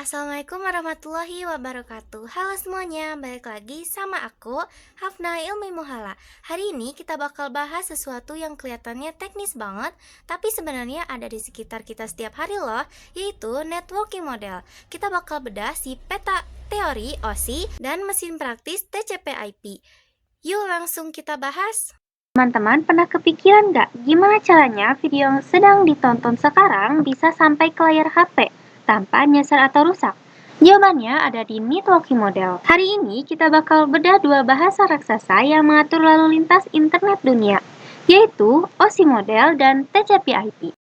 Assalamualaikum warahmatullahi wabarakatuh. Halo semuanya, balik lagi sama aku, Hafna Ilmi Muhala. Hari ini kita bakal bahas sesuatu yang kelihatannya teknis banget, tapi sebenarnya ada di sekitar kita setiap hari loh, yaitu networking model. Kita bakal bedah si peta teori OSI dan mesin praktis TCP/IP. Yuk langsung kita bahas. Teman-teman pernah kepikiran nggak gimana caranya video yang sedang ditonton sekarang bisa sampai ke layar HP tanpa nyasar atau rusak? Jawabannya ada di networking model. Hari ini kita bakal bedah dua bahasa raksasa yang mengatur lalu lintas internet dunia, yaitu OSI model dan TCP/IP.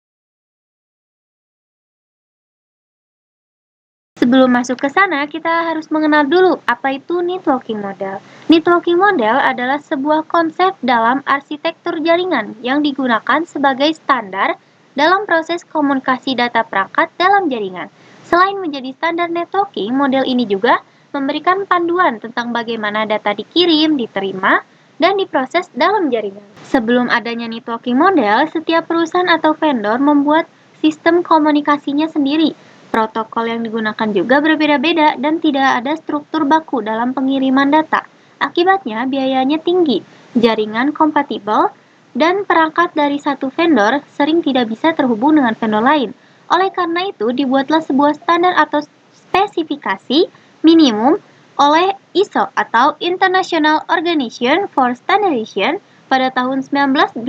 Sebelum masuk ke sana, kita harus mengenal dulu apa itu networking model. Networking model adalah sebuah konsep dalam arsitektur jaringan yang digunakan sebagai standar dalam proses komunikasi data perangkat dalam jaringan. Selain menjadi standar networking, model ini juga memberikan panduan tentang bagaimana data dikirim, diterima, dan diproses dalam jaringan. Sebelum adanya networking model, setiap perusahaan atau vendor membuat sistem komunikasinya sendiri. Protokol yang digunakan juga berbeda-beda dan tidak ada struktur baku dalam pengiriman data. Akibatnya biayanya tinggi, jaringan kompatibel, dan perangkat dari satu vendor sering tidak bisa terhubung dengan vendor lain. Oleh karena itu, dibuatlah sebuah standar atau spesifikasi minimum oleh ISO atau International Organization for Standardization pada tahun 1984,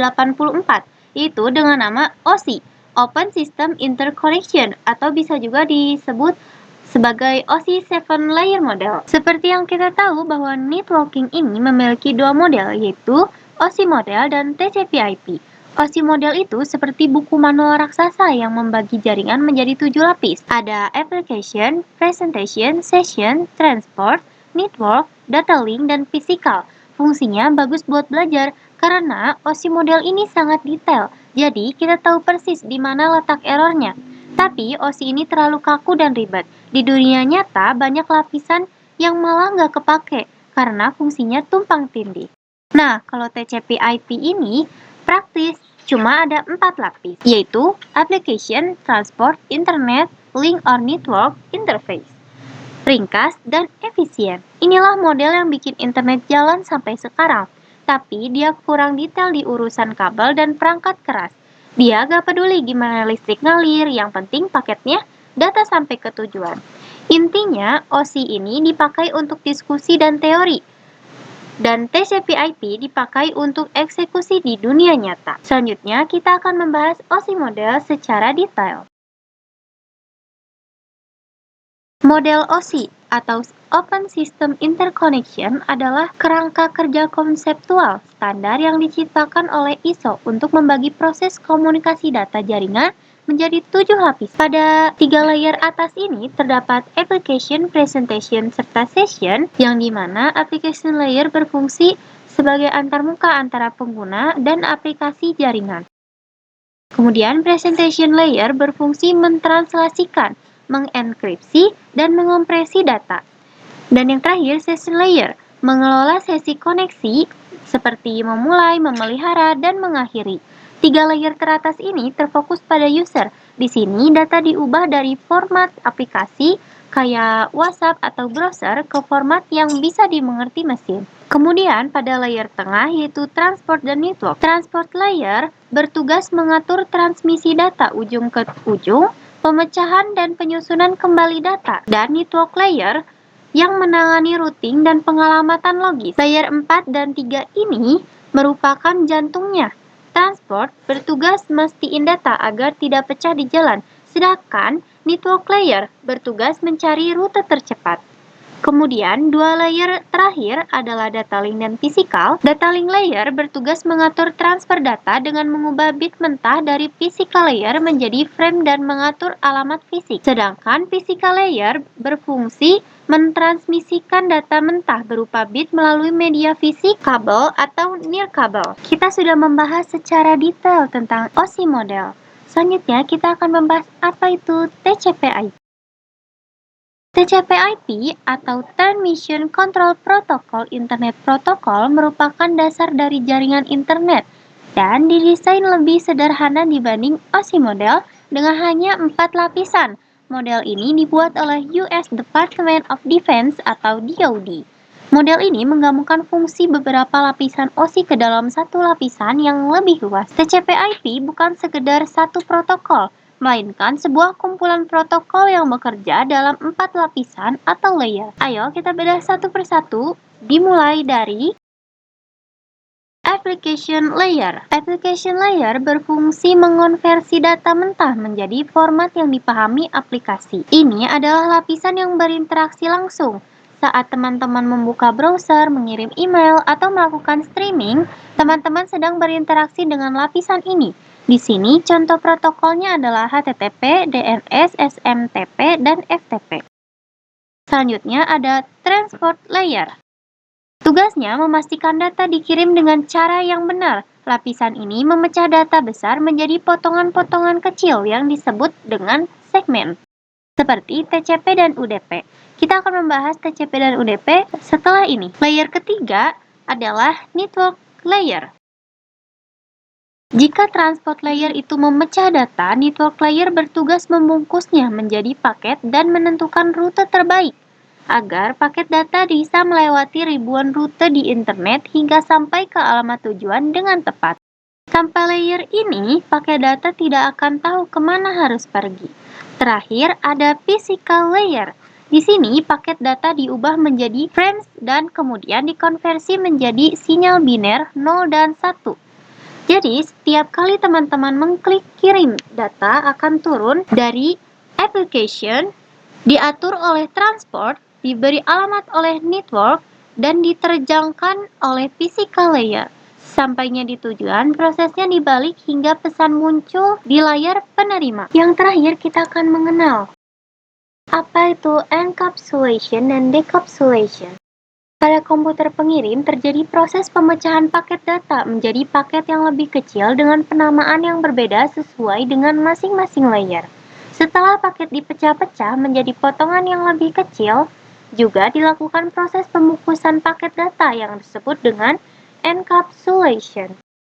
yaitu dengan nama OSI, Open System Interconnection, atau bisa juga disebut sebagai OSI 7 Layer Model. Seperti yang kita tahu bahwa networking ini memiliki dua model, yaitu OSI model dan TCP/IP. OSI model itu seperti buku manual raksasa yang membagi jaringan menjadi 7 lapis. Ada application, presentation, session, transport, network, data link, dan physical. Fungsinya bagus buat belajar karena OSI model ini sangat detail. Jadi kita tahu persis di mana letak errornya. Tapi OSI ini terlalu kaku dan ribet. Di dunia nyata banyak lapisan yang malah nggak kepake karena fungsinya tumpang tindih. Nah, kalau TCP/IP ini praktis, cuma ada 4 lapis, yaitu application, transport, internet, link or network, interface. Ringkas dan efisien. Inilah model yang bikin internet jalan sampai sekarang. Tapi dia kurang detail di urusan kabel dan perangkat keras. Dia gak peduli gimana listrik ngalir, yang penting paketnya data sampai ke tujuan. Intinya, OSI ini dipakai untuk diskusi dan teori, dan TCP/IP dipakai untuk eksekusi di dunia nyata. Selanjutnya, kita akan membahas OSI model secara detail. Model OSI atau Open System Interconnection adalah kerangka kerja konseptual standar yang diciptakan oleh ISO untuk membagi proses komunikasi data jaringan menjadi 7 lapis. Pada 3 layer atas ini terdapat application, presentation, serta session, yang dimana application layer berfungsi sebagai antarmuka antara pengguna dan aplikasi jaringan. Kemudian presentation layer berfungsi mentranslasikan, mengenkripsi, dan mengompresi data. Dan yang terakhir, session layer mengelola sesi koneksi seperti memulai, memelihara, dan mengakhiri. 3 layer teratas ini terfokus pada user. Di sini data diubah dari format aplikasi kayak WhatsApp atau browser ke format yang bisa dimengerti mesin. Kemudian pada layer tengah yaitu transport dan network. Transport layer bertugas mengatur transmisi data ujung ke ujung, pemecahan dan penyusunan kembali data. Dan network layer yang menangani routing dan pengalamatan logis. Layer 4 dan 3 ini merupakan jantungnya. Transport bertugas mastiin data agar tidak pecah di jalan, sedangkan network layer bertugas mencari rute tercepat. Kemudian, 2 layer terakhir adalah data link dan physical. Data link layer bertugas mengatur transfer data dengan mengubah bit mentah dari physical layer menjadi frame dan mengatur alamat fisik. Sedangkan physical layer berfungsi mentransmisikan data mentah berupa bit melalui media fisik, kabel, atau nirkabel. Kita sudah membahas secara detail tentang OSI model. Selanjutnya, kita akan membahas apa itu TCP/IP. TCP/IP atau Transmission Control Protocol Internet Protocol merupakan dasar dari jaringan internet dan didesain lebih sederhana dibanding OSI model dengan hanya 4 lapisan, Model ini dibuat oleh US Department of Defense atau DoD. Model ini menggabungkan fungsi beberapa lapisan OSI ke dalam satu lapisan yang lebih luas. TCP/IP bukan sekedar satu protokol, melainkan sebuah kumpulan protokol yang bekerja dalam 4 lapisan atau layer. Ayo kita bedah satu persatu, dimulai dari Application Layer. Application Layer berfungsi mengonversi data mentah menjadi format yang dipahami aplikasi. Ini adalah lapisan yang berinteraksi langsung. Saat teman-teman membuka browser, mengirim email, atau melakukan streaming, teman-teman sedang berinteraksi dengan lapisan ini. Di sini contoh protokolnya adalah HTTP, DNS, SMTP, dan FTP. Selanjutnya ada Transport Layer. Tugasnya memastikan data dikirim dengan cara yang benar. Lapisan ini memecah data besar menjadi potongan-potongan kecil yang disebut dengan segmen, seperti TCP dan UDP. Kita akan membahas TCP dan UDP setelah ini. Layer ketiga adalah Network Layer. Jika Transport Layer itu memecah data, Network Layer bertugas membungkusnya menjadi paket dan menentukan rute terbaik agar paket data bisa melewati ribuan rute di internet hingga sampai ke alamat tujuan dengan tepat. Tanpa layer ini, paket data tidak akan tahu kemana harus pergi. Terakhir, ada Physical Layer. Di sini, paket data diubah menjadi frames dan kemudian dikonversi menjadi sinyal biner 0 dan 1. Jadi, setiap kali teman-teman mengklik kirim, data akan turun dari application, diatur oleh transport, diberi alamat oleh network, dan diterjangkan oleh physical layer. Sampainya di tujuan, prosesnya dibalik hingga pesan muncul di layar penerima. Yang terakhir, kita akan mengenal apa itu encapsulation dan decapsulation. Pada komputer pengirim, terjadi proses pemecahan paket data menjadi paket yang lebih kecil dengan penamaan yang berbeda sesuai dengan masing-masing layer. Setelah paket dipecah-pecah menjadi potongan yang lebih kecil, juga dilakukan proses pembungkusan paket data yang disebut dengan encapsulation.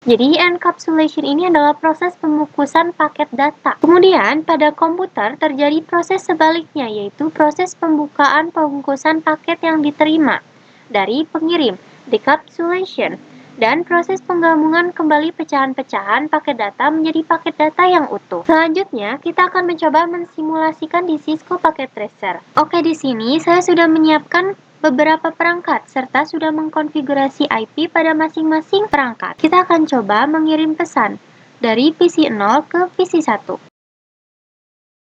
Jadi, encapsulation ini adalah proses pembungkusan paket data. Kemudian, pada komputer terjadi proses sebaliknya, yaitu proses pembukaan pembungkusan paket yang diterima dari pengirim, decapsulation, dan proses penggabungan kembali pecahan-pecahan paket data menjadi paket data yang utuh. Selanjutnya, kita akan mencoba mensimulasikan di Cisco Packet Tracer. Oke, di sini saya sudah menyiapkan beberapa perangkat serta sudah mengkonfigurasi IP pada masing-masing perangkat. Kita akan coba mengirim pesan dari PC 0 ke PC 1.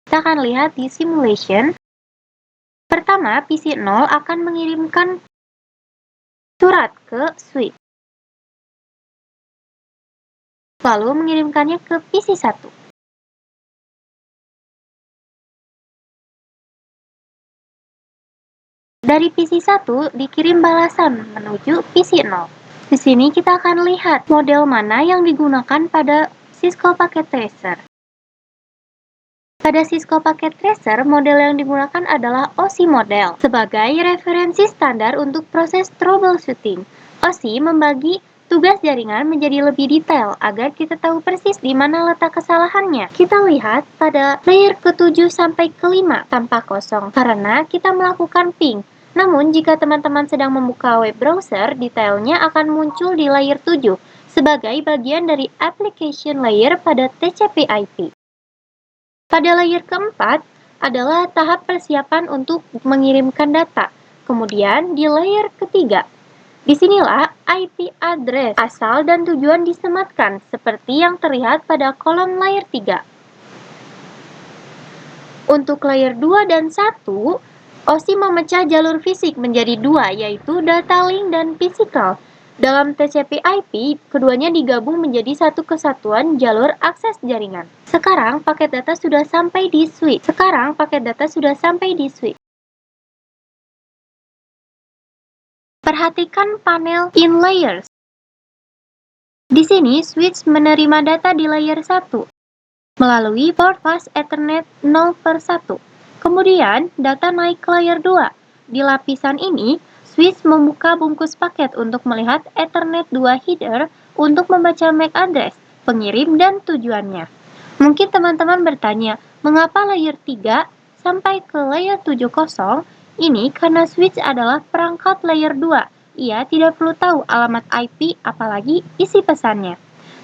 Kita akan lihat di simulation. Pertama, PC 0 akan mengirimkan surat ke switch, lalu mengirimkannya ke PC 1. Dari PC 1 dikirim balasan menuju PC 0. Di sini kita akan lihat model mana yang digunakan pada Cisco Packet Tracer. Pada Cisco Packet Tracer, model yang digunakan adalah OSI model sebagai referensi standar untuk proses troubleshooting. OSI membagi tugas jaringan menjadi lebih detail agar kita tahu persis di mana letak kesalahannya. Kita lihat pada layer ke-7 sampai ke-5 tanpa kosong karena kita melakukan ping. Namun jika teman-teman sedang membuka web browser, detailnya akan muncul di layer 7 sebagai bagian dari application layer pada TCP/IP. Pada layer keempat adalah tahap persiapan untuk mengirimkan data. Kemudian di layer ketiga, disinilah IP address asal dan tujuan disematkan, seperti yang terlihat pada kolom layer 3. Untuk layer 2 dan 1, OSI memecah jalur fisik menjadi dua, yaitu data link dan physical. Dalam TCP/IP, keduanya digabung menjadi satu kesatuan jalur akses jaringan. Sekarang paket data sudah sampai di switch. Perhatikan panel in layers. Di sini, switch menerima data di layer 1 melalui port fast Ethernet 0/1. Kemudian, data naik ke layer 2. Di lapisan ini, switch membuka bungkus paket untuk melihat Ethernet 2 header untuk membaca MAC address, pengirim, dan tujuannya. Mungkin teman-teman bertanya, mengapa layer 3 sampai ke layer 70, ini karena switch adalah perangkat layer 2. Ia tidak perlu tahu alamat IP apalagi isi pesannya.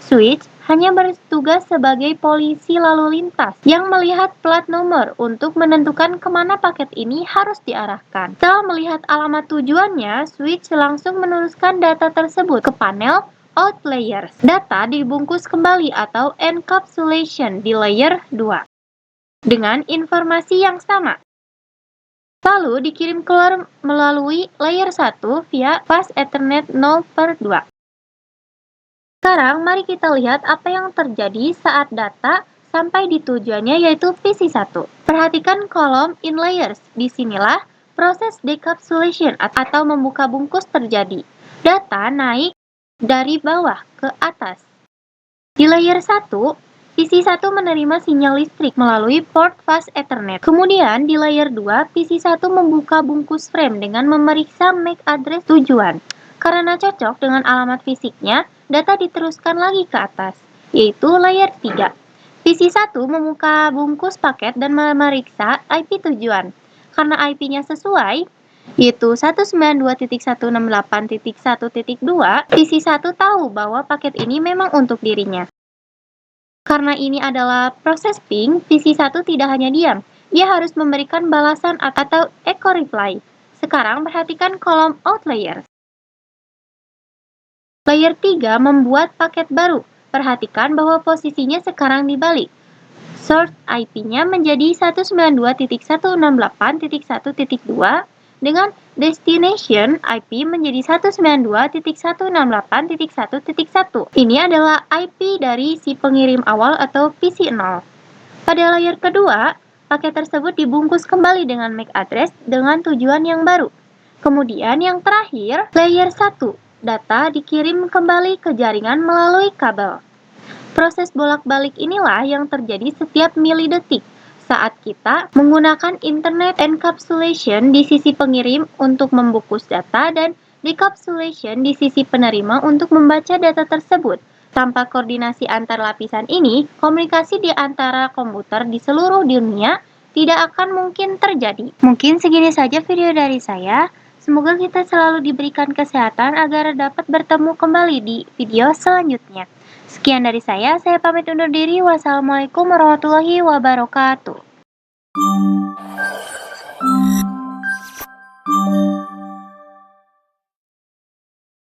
Switch hanya bertugas sebagai polisi lalu lintas yang melihat plat nomor untuk menentukan kemana paket ini harus diarahkan. Setelah melihat alamat tujuannya, switch langsung meneruskan data tersebut ke panel out layers. Data dibungkus kembali atau encapsulation di layer 2 dengan informasi yang sama. Lalu dikirim keluar melalui layer 1 via fast Ethernet 0/2. Sekarang mari kita lihat apa yang terjadi saat data sampai di tujuannya yaitu PC1. Perhatikan kolom in layers. Disinilah proses decapsulation atau membuka bungkus terjadi. Data naik dari bawah ke atas. Di layer 1, PC1 menerima sinyal listrik melalui port fast Ethernet. Kemudian di layer 2, PC1 membuka bungkus frame dengan memeriksa MAC address tujuan. Karena cocok dengan alamat fisiknya, data diteruskan lagi ke atas, yaitu layer 3. PC1 membuka bungkus paket dan memeriksa IP tujuan. Karena IP-nya sesuai, yaitu 192.168.1.2, PC1 tahu bahwa paket ini memang untuk dirinya. Karena ini adalah proses ping, PC1 tidak hanya diam, dia harus memberikan balasan atau echo reply. Sekarang perhatikan kolom out layer. Layer 3 membuat paket baru. Perhatikan bahwa posisinya sekarang dibalik. Source IP-nya menjadi 192.168.1.2 dengan destination IP menjadi 192.168.1.1. Ini adalah IP dari si pengirim awal atau PC0. Pada layer kedua, paket tersebut dibungkus kembali dengan MAC address dengan tujuan yang baru. Kemudian yang terakhir, layer 1. Data dikirim kembali ke jaringan melalui kabel. Proses bolak-balik inilah yang terjadi setiap milidetik saat kita menggunakan internet encapsulation di sisi pengirim untuk membungkus data dan decapsulation di sisi penerima untuk membaca data tersebut. Tanpa koordinasi antar lapisan ini, komunikasi di antara komputer di seluruh dunia tidak akan mungkin terjadi. Mungkin segini saja video dari saya. Semoga kita selalu diberikan kesehatan agar dapat bertemu kembali di video selanjutnya. Sekian dari saya pamit undur diri. Wassalamualaikum warahmatullahi wabarakatuh.